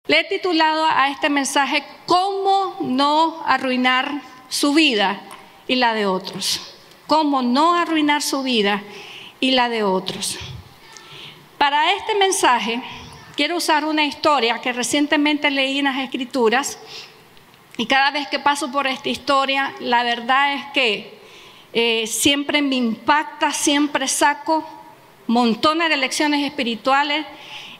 Le he titulado a este mensaje ¿Cómo no arruinar su vida y la de otros? ¿Cómo no arruinar su vida y la de otros? Para este mensaje quiero usar una historia que recientemente leí en las Escrituras, y cada vez que paso por esta historia, la verdad es que siempre me impacta, siempre saco montones de lecciones espirituales.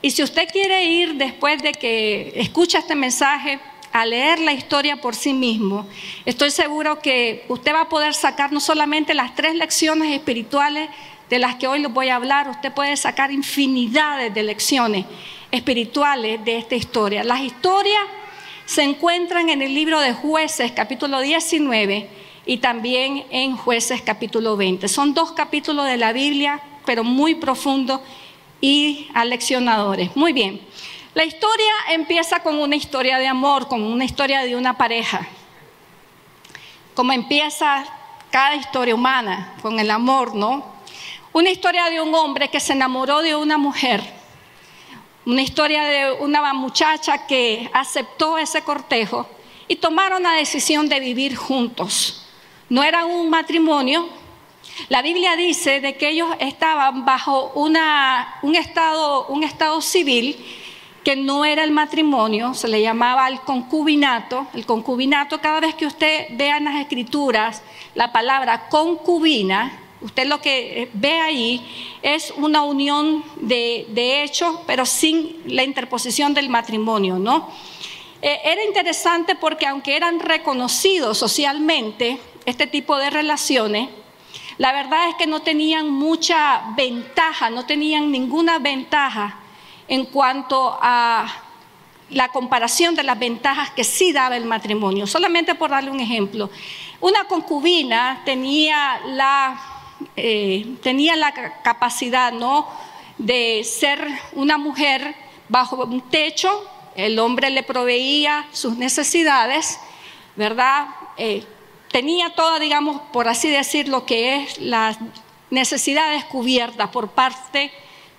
Y si usted quiere ir después de que escucha este mensaje a leer la historia por sí mismo, estoy seguro que usted va a poder sacar no solamente las 3 lecciones espirituales de las que hoy les voy a hablar, usted puede sacar infinidades de lecciones espirituales de esta historia. Las historias se encuentran en el libro de Jueces, capítulo 19, y también en Jueces, capítulo 20. Son 2 capítulos de la Biblia, pero muy profundos y aleccionadores. Muy bien, la historia empieza con una historia de amor, con una historia de una pareja. Como empieza cada historia humana, con el amor, ¿no? Una historia de un hombre que se enamoró de una mujer. Una historia de una muchacha que aceptó ese cortejo y tomaron la decisión de vivir juntos. No era un matrimonio. La Biblia dice de que ellos estaban bajo un estado civil que no era el matrimonio, se le llamaba el concubinato. El concubinato, cada vez que usted vea en las Escrituras la palabra concubina, usted lo que ve ahí es una unión de hechos, pero sin la interposición del matrimonio, ¿no? Era interesante porque aunque eran reconocidos socialmente este tipo de relaciones, la verdad es que no tenían mucha ventaja, no tenían ninguna ventaja en cuanto a la comparación de las ventajas que sí daba el matrimonio. Solamente por darle un ejemplo, una concubina tenía la capacidad, ¿no?, de ser una mujer bajo un techo. El hombre le proveía sus necesidades, ¿verdad? Tenía toda, digamos, por así decir, lo que es las necesidades cubiertas por parte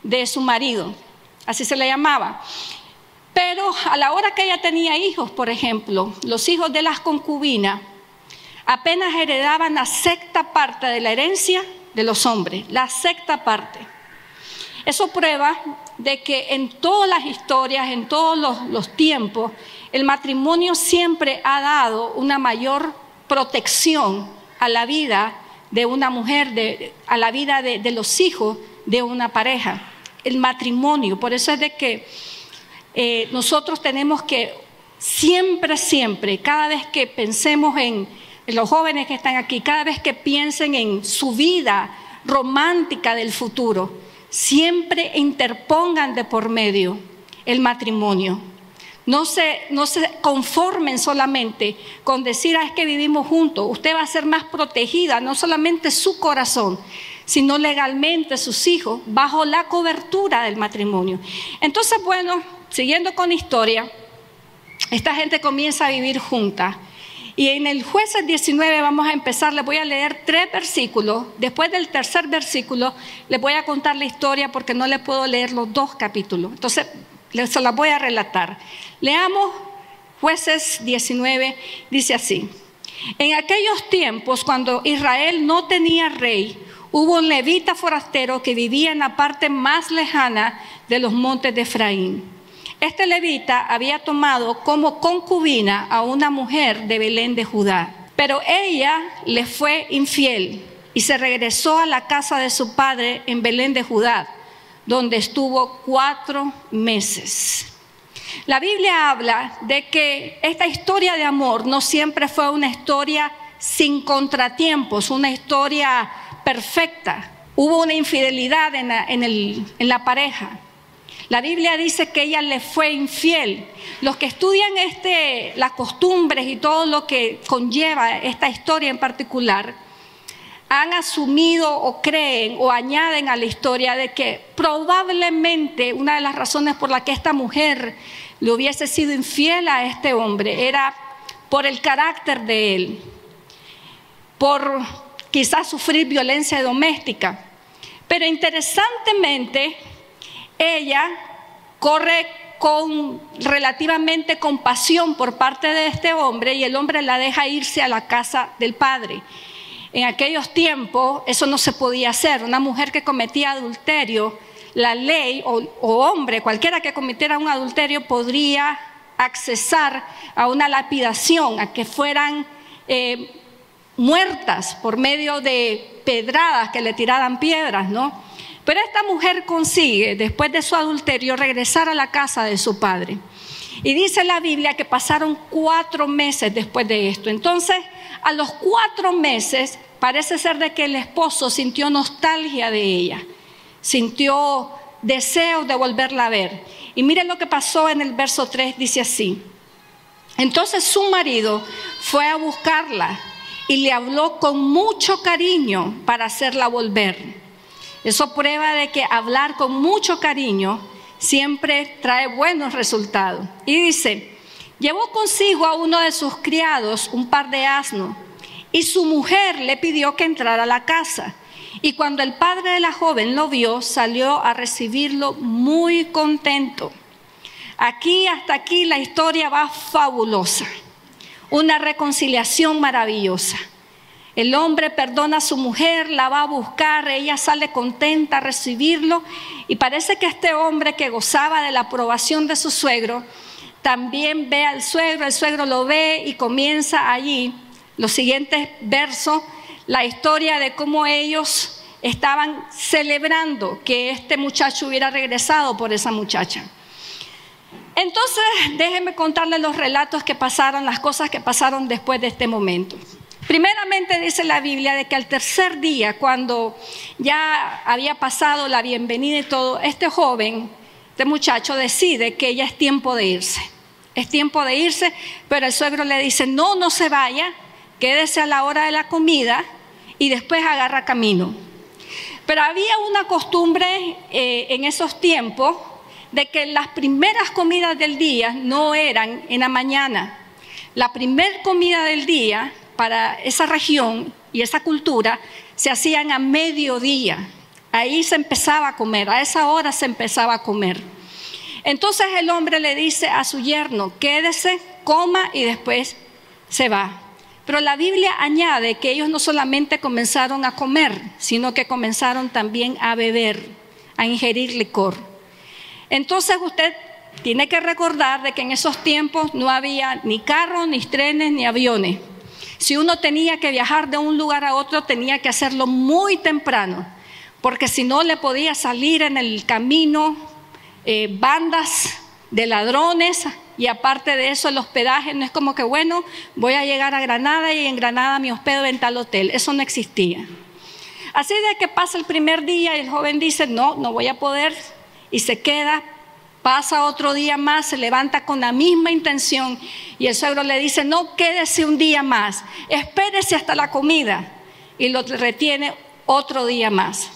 de su marido, así se le llamaba. Pero a la hora que ella tenía hijos, por ejemplo, los hijos de las concubinas apenas heredaban la 6ª parte de la herencia de los hombres, la 6ª parte. Eso prueba de que en todas las historias, en todos los tiempos, el matrimonio siempre ha dado una mayor protección a la vida de una mujer, a la vida de los hijos de una pareja. El matrimonio, por eso es de que nosotros tenemos que siempre, cada vez que pensemos en los jóvenes que están aquí, cada vez que piensen en su vida romántica del futuro, siempre interpongan de por medio el matrimonio. No se conformen solamente con decir, es que vivimos juntos. Usted va a ser más protegida, no solamente su corazón, sino legalmente sus hijos, bajo la cobertura del matrimonio. Entonces, bueno, siguiendo con la historia, esta gente comienza a vivir junta. Y en el Jueces 19 vamos a empezar, les voy a leer 3 versículos. Después del 3er versículo les voy a contar la historia porque no les puedo leer los 2 capítulos. Entonces, se las voy a relatar. Leamos Jueces 19, dice así. En aquellos tiempos, cuando Israel no tenía rey, hubo un levita forastero que vivía en la parte más lejana de los montes de Efraín. Este levita había tomado como concubina a una mujer de Belén de Judá, pero ella le fue infiel y se regresó a la casa de su padre en Belén de Judá, donde estuvo 4 meses. La Biblia habla de que esta historia de amor no siempre fue una historia sin contratiempos, una historia perfecta. Hubo una infidelidad en la pareja. La Biblia dice que ella le fue infiel. Los que estudian las costumbres y todo lo que conlleva esta historia en particular, han asumido o creen o añaden a la historia de que probablemente una de las razones por la que esta mujer le hubiese sido infiel a este hombre era por el carácter de él, por quizás sufrir violencia doméstica. Pero interesantemente, ella corre con relativamente compasión por parte de este hombre, y el hombre la deja irse a la casa del padre. En aquellos tiempos eso no se podía hacer. Una mujer que cometía adulterio, la ley, o hombre, cualquiera que cometiera un adulterio, podría accesar a una lapidación, a que fueran muertas por medio de pedradas, que le tiraran piedras, ¿no? Pero esta mujer consigue, después de su adulterio, regresar a la casa de su padre. Y dice la Biblia que pasaron 4 meses después de esto. Entonces, a los 4 meses, parece ser de que el esposo sintió nostalgia de ella, sintió deseo de volverla a ver. Y miren lo que pasó en el verso 3, dice así: entonces su marido fue a buscarla y le habló con mucho cariño para hacerla volver. Eso prueba de que hablar con mucho cariño siempre trae buenos resultados. Y dice: llevó consigo a uno de sus criados un par de asnos, y su mujer le pidió que entrara a la casa. Y cuando el padre de la joven lo vio, salió a recibirlo muy contento. Hasta aquí la historia va fabulosa. Una reconciliación maravillosa. El hombre perdona a su mujer, la va a buscar, ella sale contenta a recibirlo, y parece que este hombre, que gozaba de la aprobación de su suegro, también ve al suegro, el suegro lo ve y comienza allí, los siguientes versos, la historia de cómo ellos estaban celebrando que este muchacho hubiera regresado por esa muchacha. Entonces, déjenme contarles los relatos que pasaron, las cosas que pasaron después de este momento. Primeramente dice la Biblia de que al tercer día, cuando ya había pasado la bienvenida y todo, este joven, este muchacho, decide que ya es tiempo de irse. Es tiempo de irse, pero el suegro le dice: no, no se vaya, quédese a la hora de la comida y después agarra camino. Pero había una costumbre en esos tiempos de que las primeras comidas del día no eran en la mañana. La primera comida del día para esa región y esa cultura se hacían a mediodía. Ahí se empezaba a comer, a esa hora se empezaba a comer. Entonces el hombre le dice a su yerno: quédese, coma y después se va. Pero la Biblia añade que ellos no solamente comenzaron a comer, sino que comenzaron también a beber, a ingerir licor. Entonces usted tiene que recordar de que en esos tiempos no había ni carros, ni trenes, ni aviones. Si uno tenía que viajar de un lugar a otro, tenía que hacerlo muy temprano, porque si no le podía salir en el camino bandas de ladrones, y aparte de eso el hospedaje no es como que, bueno, voy a llegar a Granada y en Granada me hospedo en tal hotel. Eso no existía. Así de que pasa el primer día y el joven dice: no, no voy a poder, y se queda. Pasa otro día más, se levanta con la misma intención y el suegro le dice: no, quédese un día más, espérese hasta la comida, y lo retiene otro día más.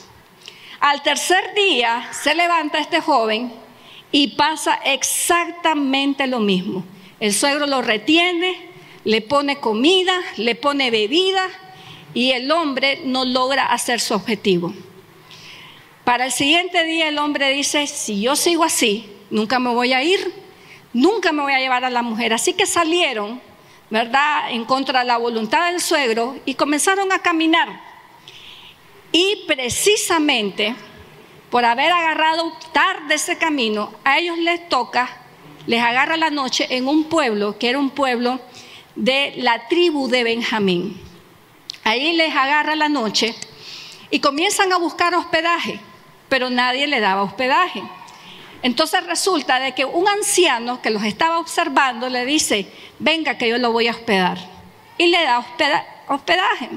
Al tercer día se levanta este joven y pasa exactamente lo mismo. El suegro lo retiene, le pone comida, le pone bebida, y el hombre no logra hacer su objetivo. Para el siguiente día el hombre dice: si yo sigo así, nunca me voy a ir, nunca me voy a llevar a la mujer. Así que salieron, ¿verdad?, en contra de la voluntad del suegro y comenzaron a caminar. Y precisamente por haber agarrado tarde ese camino, a ellos les agarra la noche en un pueblo que era un pueblo de la tribu de Benjamín. Ahí les agarra la noche y comienzan a buscar hospedaje, pero nadie le daba hospedaje. Entonces resulta de que un anciano que los estaba observando le dice: venga que yo lo voy a hospedar, y le da hospedaje.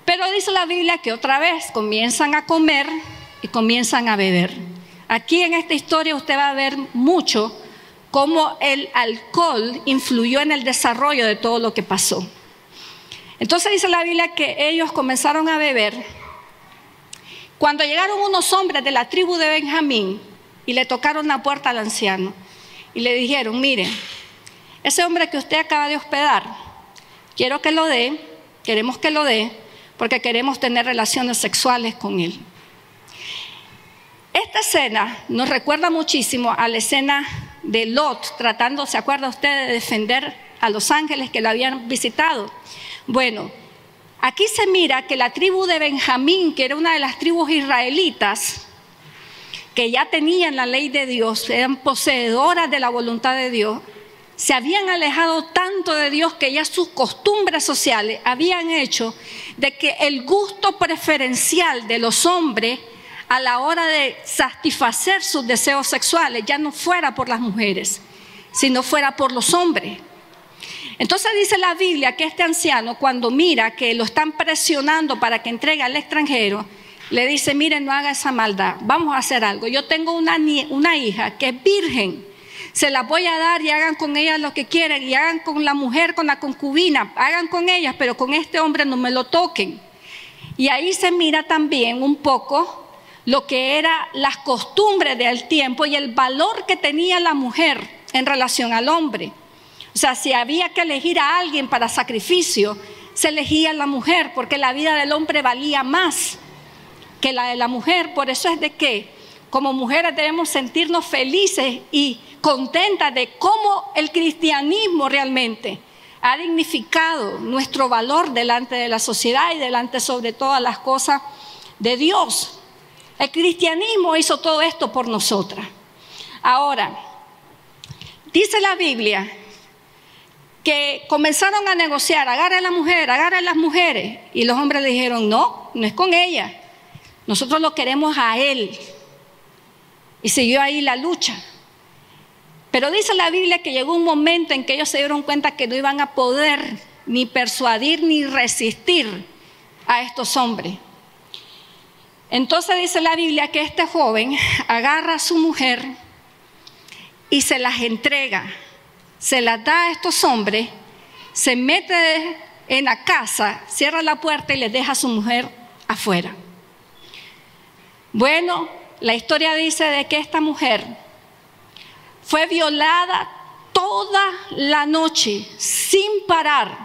Pero dice la Biblia que otra vez comienzan a comer y comienzan a beber. Aquí en esta historia usted va a ver mucho cómo el alcohol influyó en el desarrollo de todo lo que pasó. Entonces dice la Biblia que ellos comenzaron a beber cuando llegaron unos hombres de la tribu de Benjamín y le tocaron la puerta al anciano y le dijeron: mire, ese hombre que usted acaba de hospedar, quiero que lo dé, queremos que lo dé, porque queremos tener relaciones sexuales con él. Esta escena nos recuerda muchísimo a la escena de Lot, tratando, ¿se acuerda usted de defender a los ángeles que lo habían visitado? Bueno, aquí se mira que la tribu de Benjamín, que era una de las tribus israelitas, que ya tenían la ley de Dios, eran poseedoras de la voluntad de Dios, se habían alejado tanto de Dios que ya sus costumbres sociales habían hecho de que el gusto preferencial de los hombres a la hora de satisfacer sus deseos sexuales ya no fuera por las mujeres, sino fuera por los hombres. Entonces dice la Biblia que este anciano, cuando mira que lo están presionando para que entregue al extranjero, le dice: miren, no haga esa maldad, vamos a hacer algo. Yo tengo una hija que es virgen, se la voy a dar y hagan con ella lo que quieran, y hagan con la mujer, con la concubina, hagan con ellas, pero con este hombre no me lo toquen. Y ahí se mira también un poco lo que eran las costumbres del tiempo y el valor que tenía la mujer en relación al hombre. O sea, si había que elegir a alguien para sacrificio, se elegía a la mujer, porque la vida del hombre valía más que la de la mujer. Por eso es de que como mujeres debemos sentirnos felices y contentas de cómo el cristianismo realmente ha dignificado nuestro valor delante de la sociedad y delante sobre todas las cosas de Dios. El cristianismo hizo todo esto por nosotras. Ahora, dice la Biblia que comenzaron a negociar: agarre a la mujer, agarre a las mujeres. Y los hombres le dijeron: no, no es con ella, nosotros lo queremos a él. Y siguió ahí la lucha. Pero dice la Biblia que llegó un momento en que ellos se dieron cuenta que no iban a poder ni persuadir ni resistir a estos hombres. Entonces dice la Biblia que este joven agarra a su mujer y se las entrega, se las da a estos hombres, se mete en la casa, cierra la puerta y les deja a su mujer afuera. Bueno, la historia dice de que esta mujer fue violada toda la noche sin parar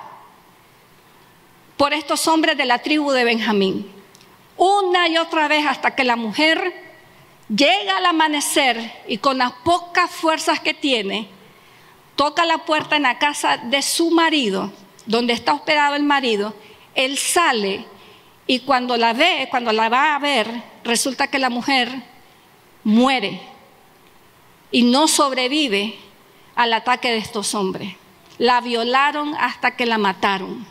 por estos hombres de la tribu de Benjamín. Una y otra vez hasta que la mujer llega al amanecer y con las pocas fuerzas que tiene, toca la puerta en la casa de su marido, donde está hospedado el marido. Él sale y cuando la ve, cuando la va a ver, resulta que la mujer muere y no sobrevive al ataque de estos hombres. La violaron hasta que la mataron.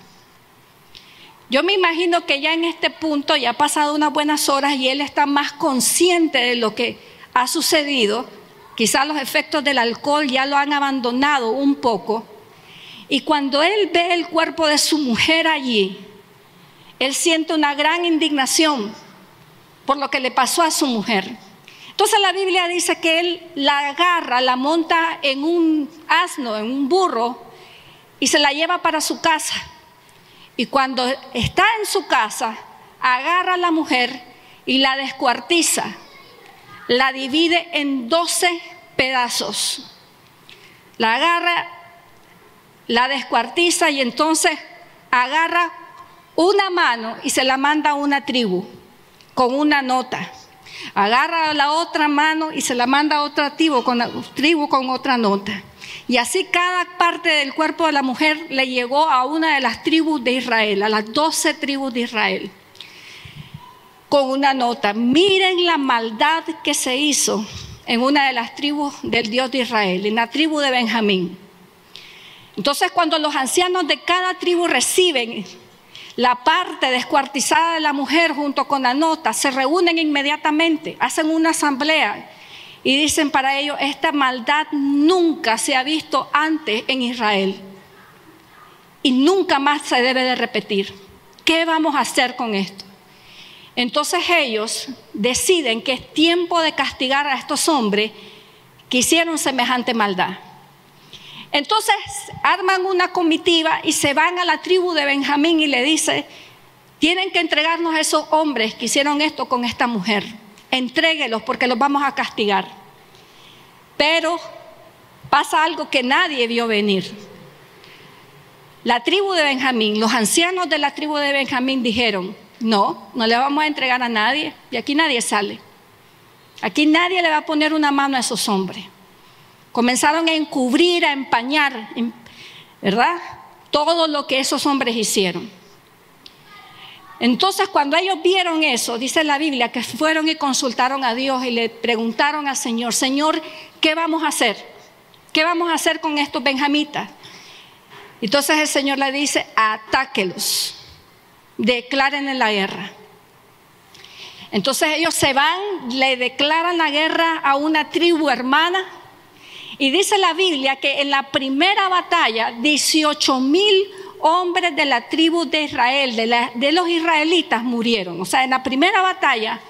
Yo me imagino que ya en este punto ya ha pasado unas buenas horas y él está más consciente de lo que ha sucedido. Quizás los efectos del alcohol ya lo han abandonado un poco. Y cuando él ve el cuerpo de su mujer allí, él siente una gran indignación por lo que le pasó a su mujer. Entonces la Biblia dice que él la agarra, la monta en un asno, en un burro, y se la lleva para su casa. Y cuando está en su casa, agarra a la mujer y la descuartiza, la divide en 12 pedazos. La agarra, la descuartiza y entonces agarra una mano y se la manda a una tribu con una nota. Agarra la otra mano y se la manda a otra tribu con otra nota. Y así cada parte del cuerpo de la mujer le llegó a una de las tribus de Israel, a las 12 tribus de Israel, con una nota. Miren la maldad que se hizo en una de las tribus del Dios de Israel, en la tribu de Benjamín. Entonces, cuando los ancianos de cada tribu reciben la parte descuartizada de la mujer junto con la nota, se reúnen inmediatamente, hacen una asamblea y dicen para ellos: esta maldad nunca se ha visto antes en Israel y nunca más se debe de repetir. ¿Qué vamos a hacer con esto? Entonces ellos deciden que es tiempo de castigar a estos hombres que hicieron semejante maldad. Entonces arman una comitiva y se van a la tribu de Benjamín y le dicen: tienen que entregarnos a esos hombres que hicieron esto con esta mujer. Entréguelos porque los vamos a castigar. Pero pasa algo que nadie vio venir. La tribu de Benjamín, los ancianos de la tribu de Benjamín dijeron: no, no le vamos a entregar a nadie, y aquí nadie sale. Aquí nadie le va a poner una mano a esos hombres. Comenzaron a encubrir, a empañar, ¿verdad?, todo lo que esos hombres hicieron. Entonces, cuando ellos vieron eso, dice la Biblia, que fueron y consultaron a Dios y le preguntaron al Señor: Señor, ¿qué vamos a hacer? ¿Qué vamos a hacer con estos benjamitas? Entonces el Señor le dice: atáquelos, declárenle la guerra. Entonces ellos se van, le declaran la guerra a una tribu hermana, y dice la Biblia que en la primera batalla 18,000 hombres de la tribu de Israel, de los israelitas, murieron. O sea, en la primera batalla,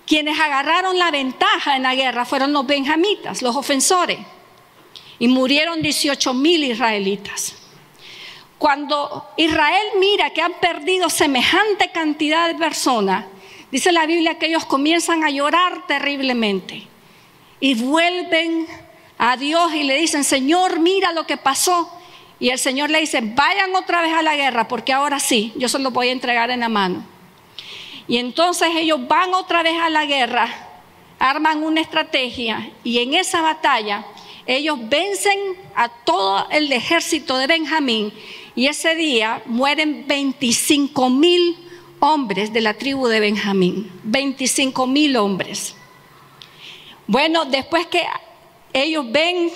quienes agarraron la ventaja en la guerra fueron los benjamitas, los ofensores, y murieron 18,000 israelitas. Cuando Israel mira que han perdido semejante cantidad de personas, dice la Biblia que ellos comienzan a llorar terriblemente y vuelven a Dios y le dicen: Señor, mira lo que pasó. Y el Señor le dice: vayan otra vez a la guerra, porque ahora sí, yo se los voy a entregar en la mano. Y entonces ellos van otra vez a la guerra, arman una estrategia, y en esa batalla ellos vencen a todo el ejército de Benjamín, y ese día mueren 25,000 hombres de la tribu de Benjamín. 25,000 hombres. Bueno, después que ellos ven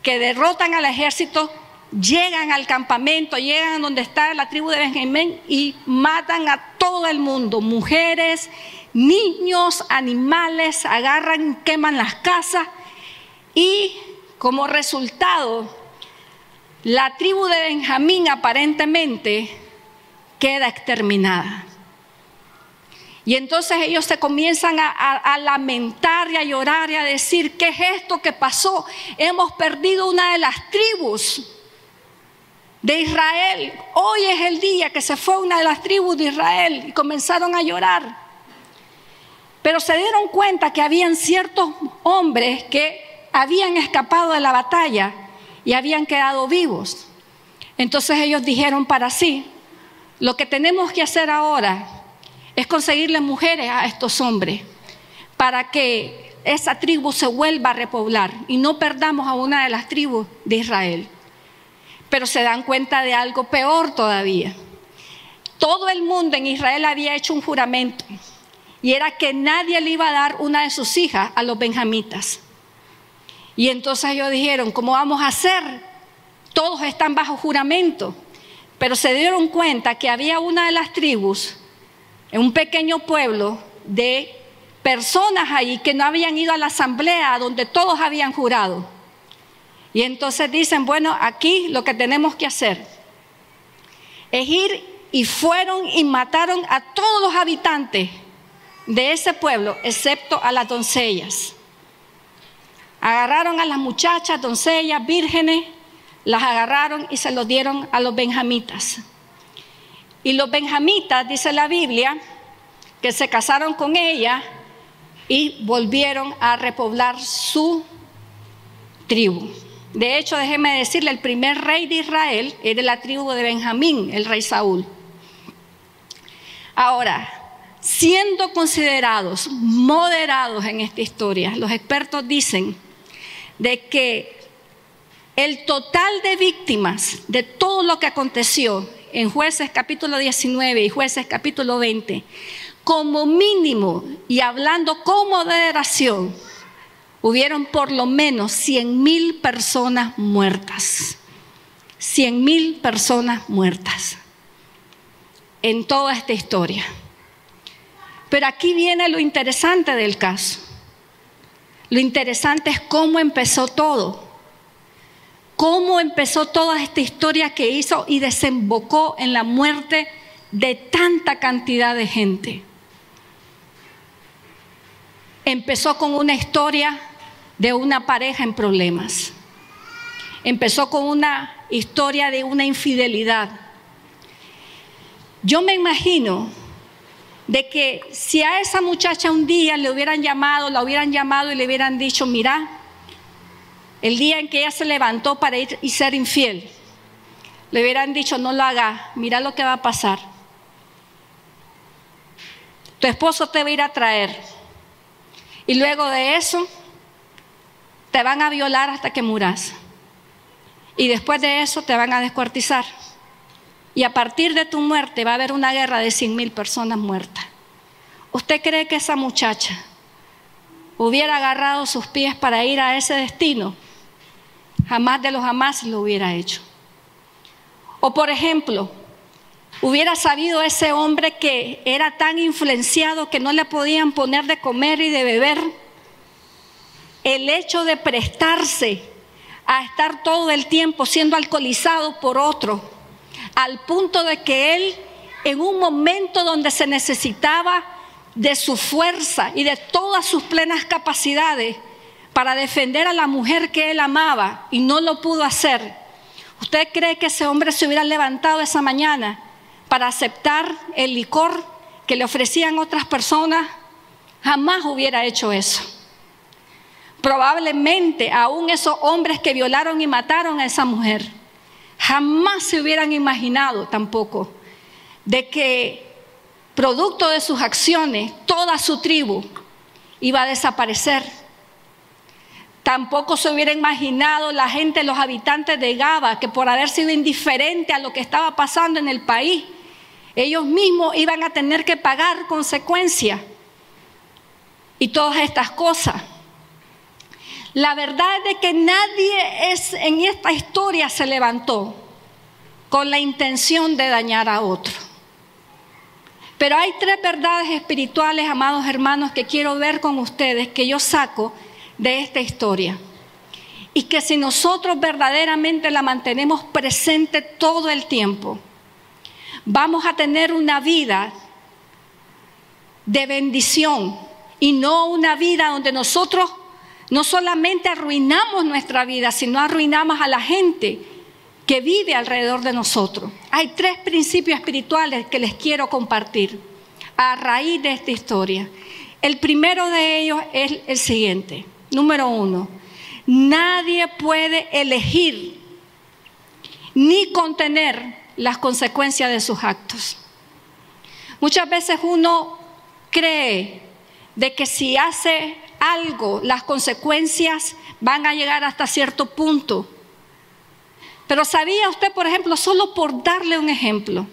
que derrotan al ejército, llegan al campamento, llegan donde está la tribu de Benjamín y matan a todo el mundo: mujeres, niños, animales, agarran, queman las casas, y como resultado, la tribu de Benjamín aparentemente queda exterminada. Y entonces ellos se comienzan a lamentar y a llorar y a decir: ¿qué es esto que pasó? Hemos perdido una de las tribus de Israel. Hoy es el día que se fue una de las tribus de Israel. Y comenzaron a llorar. Pero se dieron cuenta que habían ciertos hombres que habían escapado de la batalla y habían quedado vivos. Entonces ellos dijeron para sí: lo que tenemos que hacer ahora es conseguirle mujeres a estos hombres para que esa tribu se vuelva a repoblar y no perdamos a una de las tribus de Israel. Pero se dan cuenta de algo peor todavía. Todo el mundo en Israel había hecho un juramento, y era que nadie le iba a dar una de sus hijas a los benjamitas. Y entonces ellos dijeron: ¿cómo vamos a hacer? Todos están bajo juramento. Pero se dieron cuenta que había una de las tribus, en un pequeño pueblo, de personas ahí que no habían ido a la asamblea donde todos habían jurado. Y entonces dicen: bueno, aquí lo que tenemos que hacer es ir, y fueron y mataron a todos los habitantes de ese pueblo, excepto a las doncellas. Agarraron a las muchachas, doncellas, vírgenes, las agarraron y se los dieron a los benjamitas. Y los benjamitas, dice la Biblia, que se casaron con ella y volvieron a repoblar su tribu. De hecho, déjeme decirle, el primer rey de Israel era de la tribu de Benjamín, el rey Saúl. Ahora, siendo considerados moderados en esta historia, los expertos dicen de que el total de víctimas de todo lo que aconteció en Jueces capítulo 19 y Jueces capítulo 20, como mínimo, y hablando con moderación, hubieron por lo menos 100,000 personas muertas. 100,000 personas muertas en toda esta historia. Pero aquí viene lo interesante del caso. Lo interesante es cómo empezó todo. Cómo empezó toda esta historia que hizo y desembocó en la muerte de tanta cantidad de gente. Empezó con una historia de una pareja en problemas. Empezó con una historia de una infidelidad. Yo me imagino de que si a esa muchacha un día la hubieran llamado y le hubieran dicho: mira, el día en que ella se levantó para ir y ser infiel, le hubieran dicho: no lo hagas, mira lo que va a pasar. Tu esposo te va a ir a traer. Y luego de eso, te van a violar hasta que muras. Y después de eso te van a descuartizar. Y a partir de tu muerte va a haber una guerra de 100,000 personas muertas. ¿Usted cree que esa muchacha hubiera agarrado sus pies para ir a ese destino? Jamás de los jamás lo hubiera hecho. O por ejemplo, hubiera sabido ese hombre que era tan influenciado que no le podían poner de comer y de beber, el hecho de prestarse a estar todo el tiempo siendo alcoholizado por otro, al punto de que él, en un momento donde se necesitaba de su fuerza y de todas sus plenas capacidades para defender a la mujer que él amaba y no lo pudo hacer, ¿usted cree que ese hombre se hubiera levantado esa mañana para aceptar el licor que le ofrecían otras personas? Jamás hubiera hecho eso. Probablemente aún esos hombres que violaron y mataron a esa mujer jamás se hubieran imaginado tampoco de que producto de sus acciones toda su tribu iba a desaparecer. Tampoco se hubiera imaginado la gente, los habitantes de Gaba, que por haber sido indiferente a lo que estaba pasando en el país, ellos mismos iban a tener que pagar consecuencias y todas estas cosas. La verdad es de que nadie en esta historia se levantó con la intención de dañar a otro. Pero hay 3 verdades espirituales, amados hermanos, que quiero ver con ustedes, que yo saco de esta historia. Y que si nosotros verdaderamente la mantenemos presente todo el tiempo, vamos a tener una vida de bendición y no una vida donde nosotros no solamente arruinamos nuestra vida, sino arruinamos a la gente que vive alrededor de nosotros. Hay 3 principios espirituales que les quiero compartir a raíz de esta historia. El primero de ellos es el siguiente. Número 1, nadie puede elegir ni contener las consecuencias de sus actos. Muchas veces uno cree de que si hace algo, las consecuencias van a llegar hasta cierto punto. Pero ¿sabía usted, por ejemplo, solo por darle un ejemplo,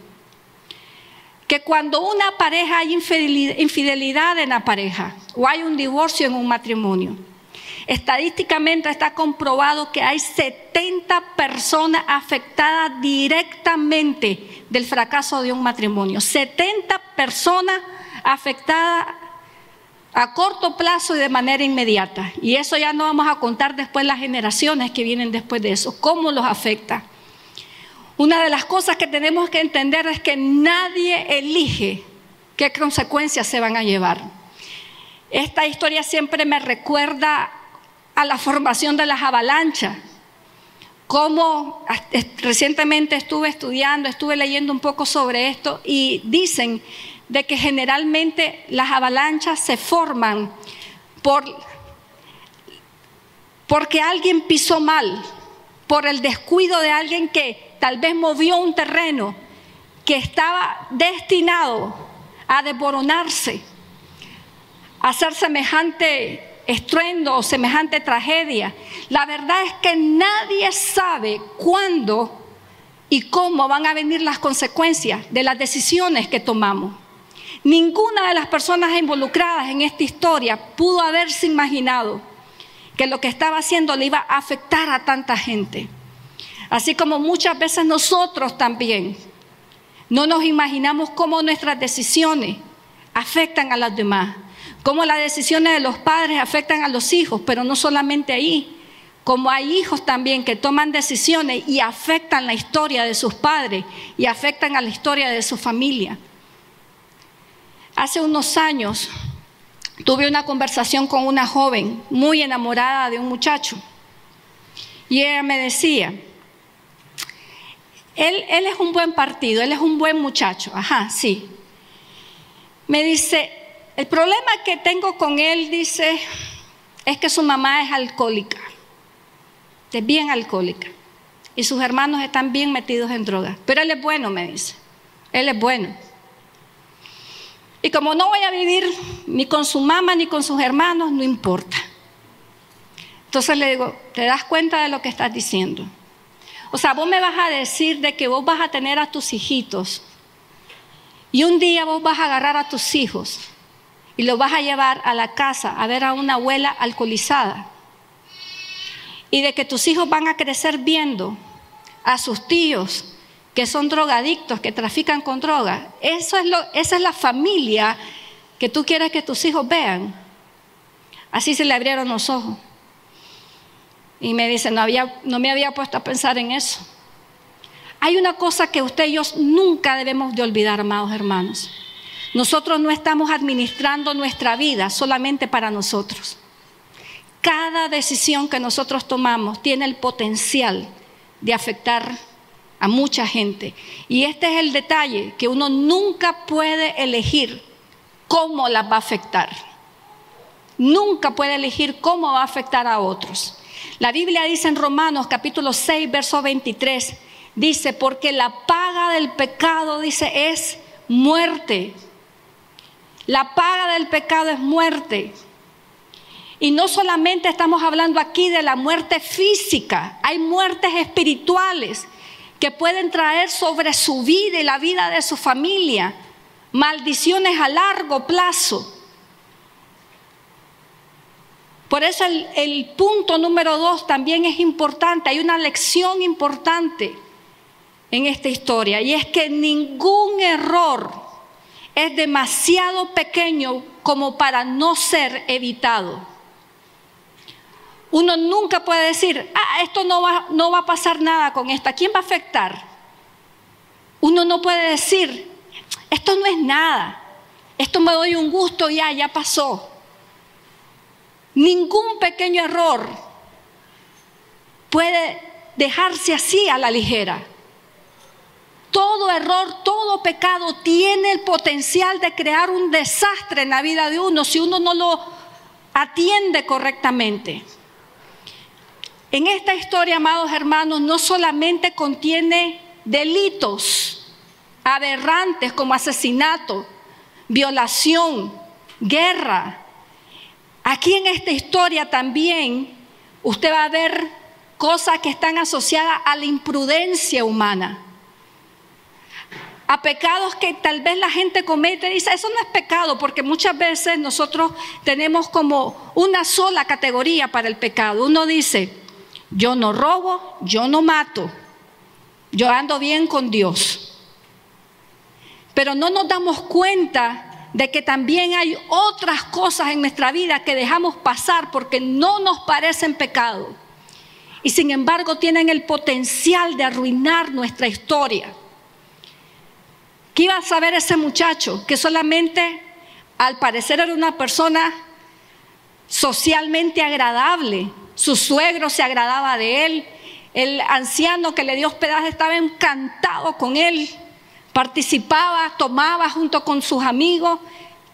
que cuando una pareja hay infidelidad en la pareja o hay un divorcio en un matrimonio, estadísticamente está comprobado que hay 70 personas afectadas directamente del fracaso de un matrimonio? 70 personas afectadas a corto plazo y de manera inmediata. Y eso ya no vamos a contar después las generaciones que vienen después de eso, cómo los afecta. Una de las cosas que tenemos que entender es que nadie elige qué consecuencias se van a llevar. Esta historia siempre me recuerda a la formación de las avalanchas. Como recientemente estuve leyendo un poco sobre esto y dicen de que generalmente las avalanchas se forman porque alguien pisó mal, por el descuido de alguien que tal vez movió un terreno que estaba destinado a desmoronarse, a hacer semejante estruendo o semejante tragedia. La verdad es que nadie sabe cuándo y cómo van a venir las consecuencias de las decisiones que tomamos. Ninguna de las personas involucradas en esta historia pudo haberse imaginado que lo que estaba haciendo le iba a afectar a tanta gente. Así como muchas veces nosotros también no nos imaginamos cómo nuestras decisiones afectan a los demás, cómo las decisiones de los padres afectan a los hijos, pero no solamente ahí, como hay hijos también que toman decisiones y afectan la historia de sus padres y afectan a la historia de su familia. Hace unos años tuve una conversación con una joven muy enamorada de un muchacho y ella me decía, él es un buen partido, él es un buen muchacho, ajá, sí. Me dice, el problema que tengo con él, dice, es que su mamá es alcohólica, es bien alcohólica y sus hermanos están bien metidos en drogas, pero él es bueno, me dice, él es bueno. Y como no voy a vivir ni con su mamá ni con sus hermanos, no importa. Entonces le digo, ¿te das cuenta de lo que estás diciendo? O sea, vos me vas a decir de que vos vas a tener a tus hijitos y un día vos vas a agarrar a tus hijos y los vas a llevar a la casa a ver a una abuela alcoholizada. Y de que tus hijos van a crecer viendo a sus tíos que son drogadictos, que trafican con droga. Esa es la familia que tú quieres que tus hijos vean. Así se le abrieron los ojos. Y me dice, no me había puesto a pensar en eso. Hay una cosa que usted y yo nunca debemos de olvidar, amados hermanos. Nosotros no estamos administrando nuestra vida solamente para nosotros. Cada decisión que nosotros tomamos tiene el potencial de afectar a mucha gente. Y este es el detalle, que uno nunca puede elegir cómo las va a afectar. Nunca puede elegir cómo va a afectar a otros. La Biblia dice en Romanos capítulo 6, verso 23, dice, porque la paga del pecado, dice, es muerte. La paga del pecado es muerte. Y no solamente estamos hablando aquí de la muerte física, hay muertes espirituales que pueden traer sobre su vida y la vida de su familia maldiciones a largo plazo. Por eso el punto número 2 también es importante. Hay una lección importante en esta historia, y es que ningún error es demasiado pequeño como para no ser evitado. Uno nunca puede decir, esto no va a pasar nada con esto. ¿A quién va a afectar? Uno no puede decir, esto no es nada, esto me doy un gusto, ya pasó. Ningún pequeño error puede dejarse así a la ligera. Todo error, todo pecado tiene el potencial de crear un desastre en la vida de uno si uno no lo atiende correctamente. En esta historia, amados hermanos, no solamente contiene delitos aberrantes como asesinato, violación, guerra. Aquí en esta historia también usted va a ver cosas que están asociadas a la imprudencia humana, a pecados que tal vez la gente comete y dice, eso no es pecado, porque muchas veces nosotros tenemos como una sola categoría para el pecado. Uno dice, yo no robo, yo no mato, yo ando bien con Dios. Pero no nos damos cuenta de que también hay otras cosas en nuestra vida que dejamos pasar porque no nos parecen pecado y sin embargo tienen el potencial de arruinar nuestra historia. ¿Qué iba a saber ese muchacho que solamente al parecer era una persona socialmente agradable? Su suegro se agradaba de él, el anciano que le dio hospedaje estaba encantado con él, participaba, tomaba junto con sus amigos.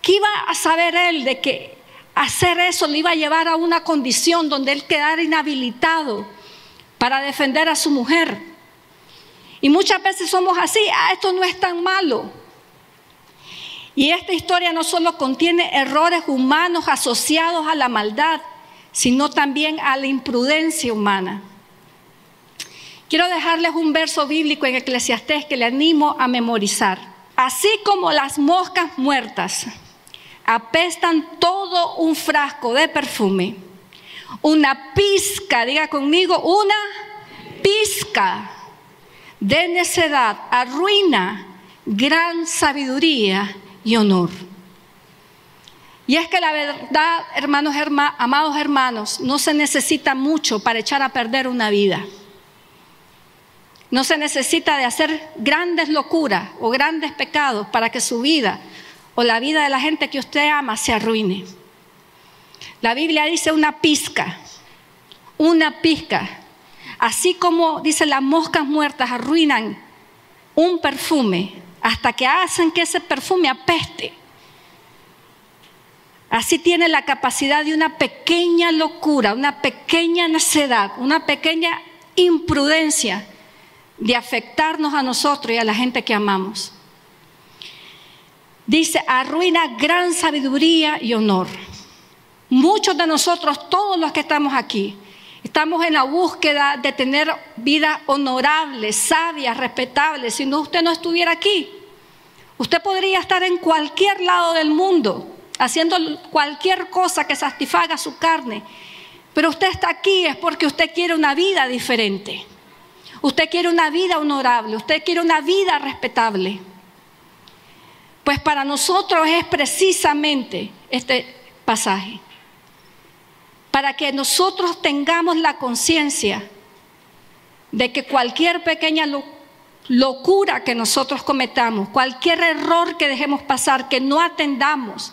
¿Qué iba a saber él de que hacer eso le iba a llevar a una condición donde él quedara inhabilitado para defender a su mujer? Y muchas veces somos así, esto no es tan malo. Y esta historia no solo contiene errores humanos asociados a la maldad, sino también a la imprudencia humana. Quiero dejarles un verso bíblico en Eclesiastés que le animo a memorizar. Así como las moscas muertas apestan todo un frasco de perfume, una pizca, diga conmigo, una pizca de necedad arruina gran sabiduría y honor. Y es que la verdad, amados hermanos, no se necesita mucho para echar a perder una vida. No se necesita de hacer grandes locuras o grandes pecados para que su vida o la vida de la gente que usted ama se arruine. La Biblia dice una pizca. Así como dice las moscas muertas arruinan un perfume hasta que hacen que ese perfume apeste. Así tiene la capacidad de una pequeña locura, una pequeña necedad, una pequeña imprudencia de afectarnos a nosotros y a la gente que amamos. Dice, arruina gran sabiduría y honor. Muchos de nosotros, todos los que estamos aquí, Estamos en la búsqueda de tener vida honorable, sabia, respetable. Si no, usted no estuviera aquí. Usted podría estar en cualquier lado del mundo, haciendo cualquier cosa que satisfaga su carne. Pero usted está aquí es porque usted quiere una vida diferente. Usted quiere una vida honorable, usted quiere una vida respetable. Pues para nosotros es precisamente este pasaje. Para que nosotros tengamos la conciencia de que cualquier pequeña locura que nosotros cometamos, cualquier error que dejemos pasar, que no atendamos,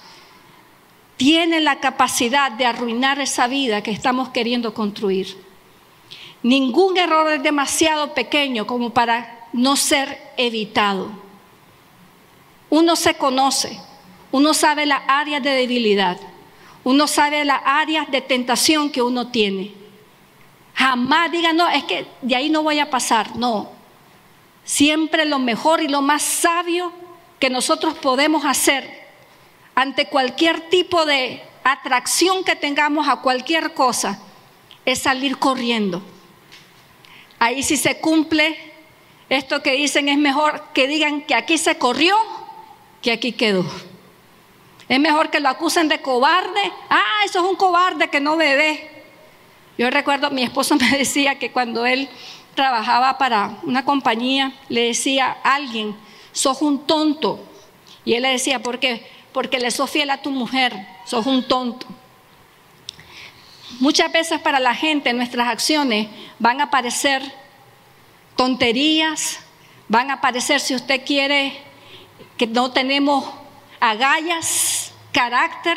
tiene la capacidad de arruinar esa vida que estamos queriendo construir. Ningún error es demasiado pequeño como para no ser evitado. Uno se conoce, uno sabe las áreas de debilidad. Uno sabe las áreas de tentación que uno tiene. Jamás diga, no, es que de ahí no voy a pasar. No. Siempre lo mejor y lo más sabio que nosotros podemos hacer ante cualquier tipo de atracción que tengamos a cualquier cosa es salir corriendo. Ahí sí se cumple esto que dicen, es mejor que digan que aquí se corrió que aquí quedó. Es mejor que lo acusen de cobarde. Ah, eso es un cobarde que no me ve. Yo recuerdo, mi esposo me decía que cuando él trabajaba para una compañía, le decía a alguien, sos un tonto. Y él le decía, ¿por qué? Porque le sos fiel a tu mujer, sos un tonto. Muchas veces para la gente nuestras acciones van a parecer tonterías, van a parecer, si usted quiere, que no tenemos agallas, carácter,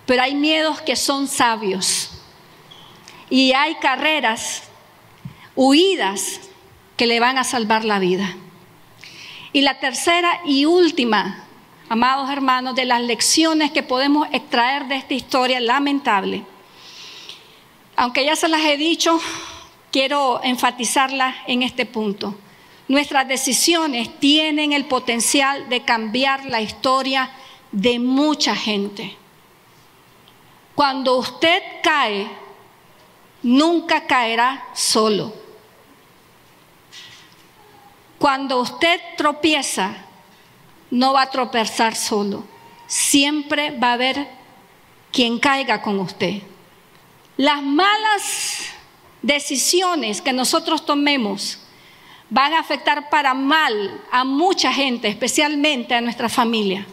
pero hay miedos que son sabios y hay carreras, huidas que le van a salvar la vida. Y la tercera y última, amados hermanos, de las lecciones que podemos extraer de esta historia lamentable, aunque ya se las he dicho, quiero enfatizarlas en este punto. Nuestras decisiones tienen el potencial de cambiar la historia de mucha gente. Cuando usted cae, nunca caerá solo. Cuando usted tropieza, no va a tropezar solo. Siempre va a haber quien caiga con usted. Las malas decisiones que nosotros tomemos van a afectar para mal a mucha gente, especialmente a nuestra familia.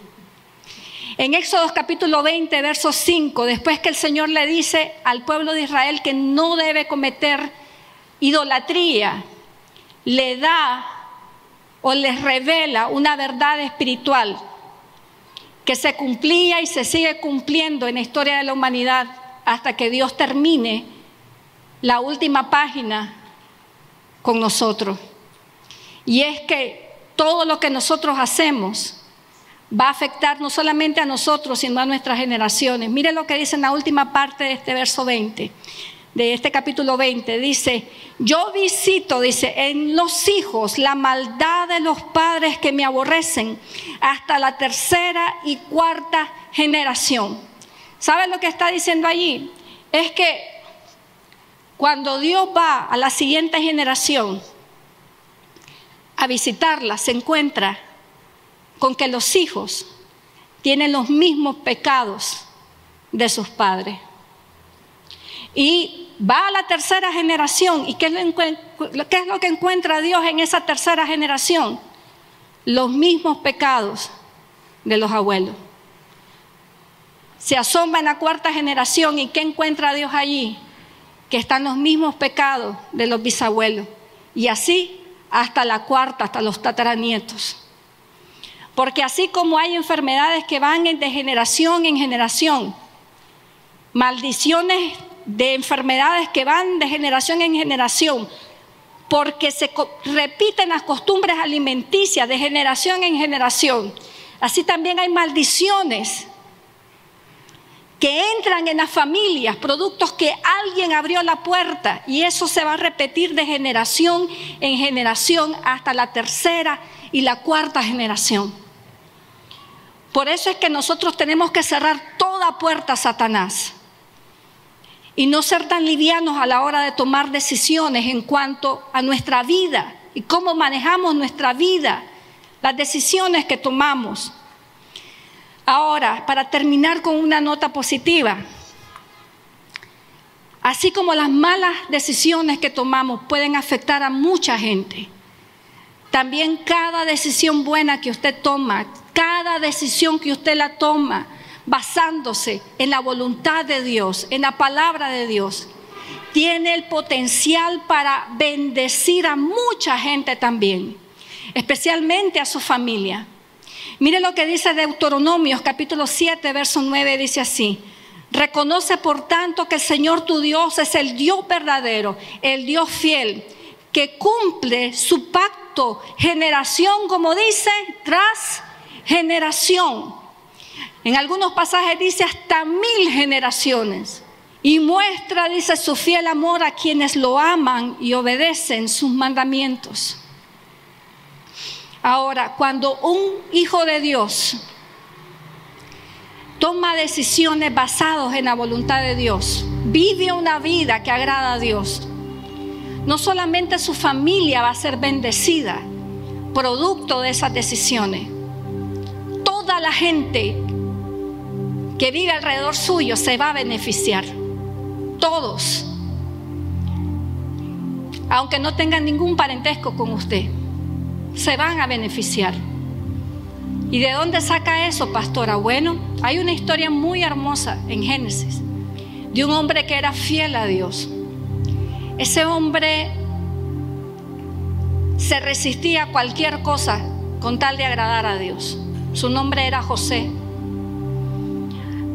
En Éxodo capítulo 20, verso 5, después que el Señor le dice al pueblo de Israel que no debe cometer idolatría, le da o les revela una verdad espiritual que se cumplía y se sigue cumpliendo en la historia de la humanidad hasta que Dios termine la última página con nosotros. Y es que todo lo que nosotros hacemos va a afectar no solamente a nosotros, sino a nuestras generaciones. Mire lo que dice en la última parte de este verso 20, de este capítulo 20. Dice, yo visito, dice, en los hijos la maldad de los padres que me aborrecen hasta la tercera y cuarta generación. ¿Sabe lo que está diciendo allí? Es que cuando Dios va a la siguiente generación a visitarla, se encuentra con que los hijos tienen los mismos pecados de sus padres. Y va a la tercera generación, ¿y qué es lo que encuentra Dios en esa tercera generación? Los mismos pecados de los abuelos. Se asoma en la cuarta generación, ¿y qué encuentra Dios allí? Que están los mismos pecados de los bisabuelos. Y así hasta la cuarta, hasta los tataranietos. Porque así como hay enfermedades que van de generación en generación, maldiciones de enfermedades que van de generación en generación, porque se repiten las costumbres alimenticias de generación en generación, así también hay maldiciones que entran en las familias, productos que alguien abrió la puerta, y eso se va a repetir de generación en generación hasta la tercera y la cuarta generación. Por eso es que nosotros tenemos que cerrar toda puerta a Satanás. y no ser tan livianos a la hora de tomar decisiones en cuanto a nuestra vida y cómo manejamos nuestra vida, las decisiones que tomamos. Ahora, para terminar con una nota positiva, así como las malas decisiones que tomamos pueden afectar a mucha gente, también cada decisión buena que usted toma, cada decisión que usted la toma basándose en la voluntad de Dios, en la palabra de Dios, tiene el potencial para bendecir a mucha gente también, especialmente a su familia. Mire lo que dice Deuteronomios capítulo 7, verso 9, dice así: reconoce por tanto que el Señor tu Dios es el Dios verdadero, el Dios fiel, que cumple su pacto generación, como dice, tras generación. En algunos pasajes dice hasta 1000 generaciones. Y muestra, dice, su fiel amor a quienes lo aman y obedecen sus mandamientos. Ahora, cuando un hijo de Dios toma decisiones basadas en la voluntad de Dios, vive una vida que agrada a Dios, no solamente su familia va a ser bendecida producto de esas decisiones, toda la gente que vive alrededor suyo se va a beneficiar. Todos, aunque no tengan ningún parentesco con usted, se van a beneficiar. ¿Y de dónde saca eso, pastora? Bueno, hay una historia muy hermosa en Génesis de un hombre que era fiel a Dios. Ese hombre se resistía a cualquier cosa con tal de agradar a Dios. Su nombre era José.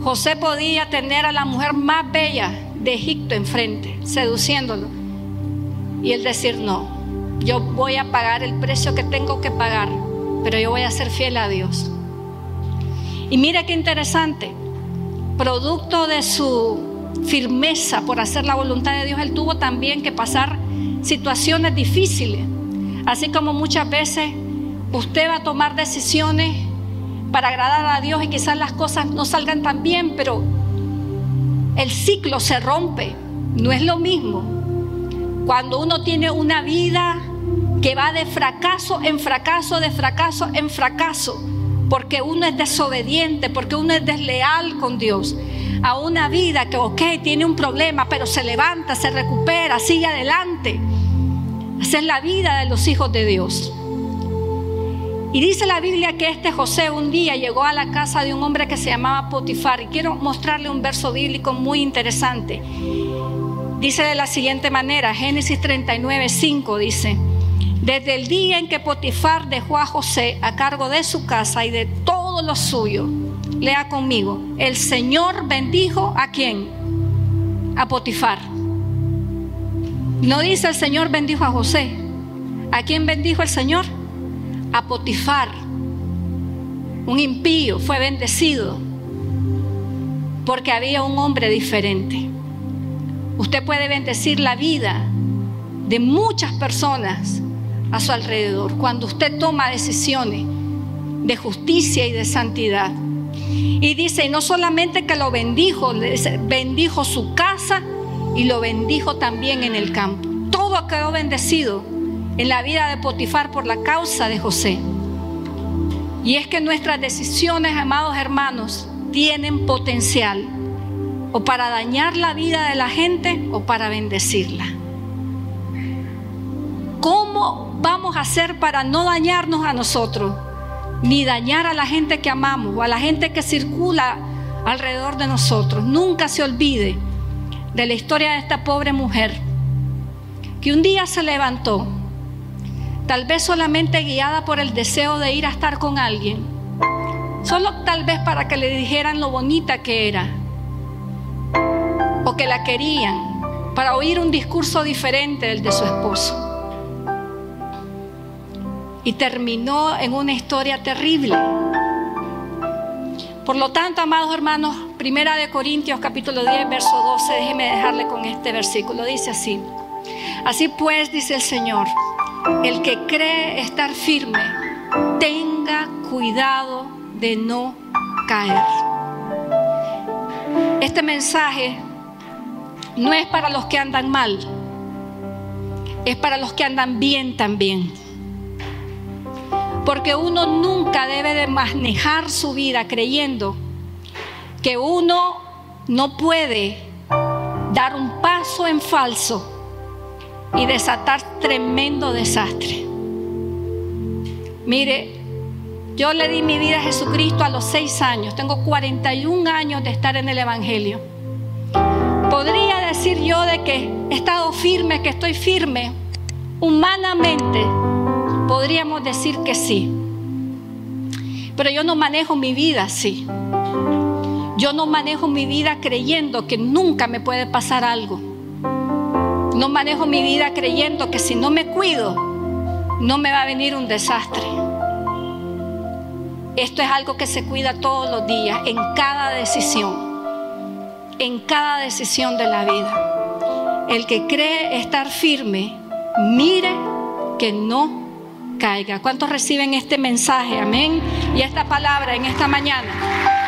José podía tener a la mujer más bella de Egipto enfrente, seduciéndolo, y él decir: no, yo voy a pagar el precio que tengo que pagar, pero yo voy a ser fiel a Dios. Y mira qué interesante, producto de su firmeza por hacer la voluntad de Dios, él tuvo también que pasar situaciones difíciles, así como muchas veces usted va a tomar decisiones para agradar a Dios y quizás las cosas no salgan tan bien, pero el ciclo se rompe. No es lo mismo cuando uno tiene una vida que va de fracaso en fracaso, de fracaso en fracaso, porque uno es desobediente, porque uno es desleal con Dios, a una vida que tiene un problema, pero se levanta, se recupera, sigue adelante. Esa es la vida de los hijos de Dios. Y dice la Biblia que este José un día llegó a la casa de un hombre que se llamaba Potifar. Y quiero mostrarle un verso bíblico muy interesante. Dice de la siguiente manera, Génesis 39, 5 dice: desde el día en que Potifar dejó a José a cargo de su casa y de todo lo suyo, lea conmigo, el Señor bendijo ¿a quién? A Potifar. No dice el Señor bendijo a José. ¿A quién bendijo el Señor? A Potifar. Un impío fue bendecido porque había un hombre diferente. Usted puede bendecir la vida de muchas personas a su alrededor cuando usted toma decisiones de justicia y de santidad. Y dice, y no solamente que lo bendijo, bendijo su casa y lo bendijo también en el campo. Todo quedó bendecido en la vida de Potifar por la causa de José. Y es que nuestras decisiones, amados hermanos, tienen potencial o para dañar la vida de la gente o para bendecirla. ¿Cómo vamos a hacer para no dañarnos a nosotros, ni dañar a la gente que amamos o a la gente que circula alrededor de nosotros? Nunca se olvide de la historia de esta pobre mujer que un día se levantó, tal vez solamente guiada por el deseo de ir a estar con alguien, solo tal vez para que le dijeran lo bonita que era o que la querían, para oír un discurso diferente del de su esposo. Y terminó en una historia terrible. Por lo tanto, amados hermanos, 1 Corintios capítulo 10, verso 12, déjeme dejarle con este versículo. Dice así: así pues, dice el Señor, el que cree estar firme, tenga cuidado de no caer. Este mensaje no es para los que andan mal, es para los que andan bien también. Porque uno nunca debe de manejar su vida creyendo que uno no puede dar un paso en falso y desatar tremendo desastre. Mire, yo le di mi vida a Jesucristo a los 6 años. Tengo 41 años de estar en el Evangelio. Podría decir yo de que he estado firme, que estoy firme. Humanamente podríamos decir que sí. Pero yo no manejo mi vida así. Yo no manejo mi vida creyendo que nunca me puede pasar algo. No manejo mi vida creyendo que si no me cuido, no me va a venir un desastre. Esto es algo que se cuida todos los días, en cada decisión de la vida. El que cree estar firme, mire que no caiga. ¿Cuántos reciben este mensaje? Amén. Y esta palabra en esta mañana.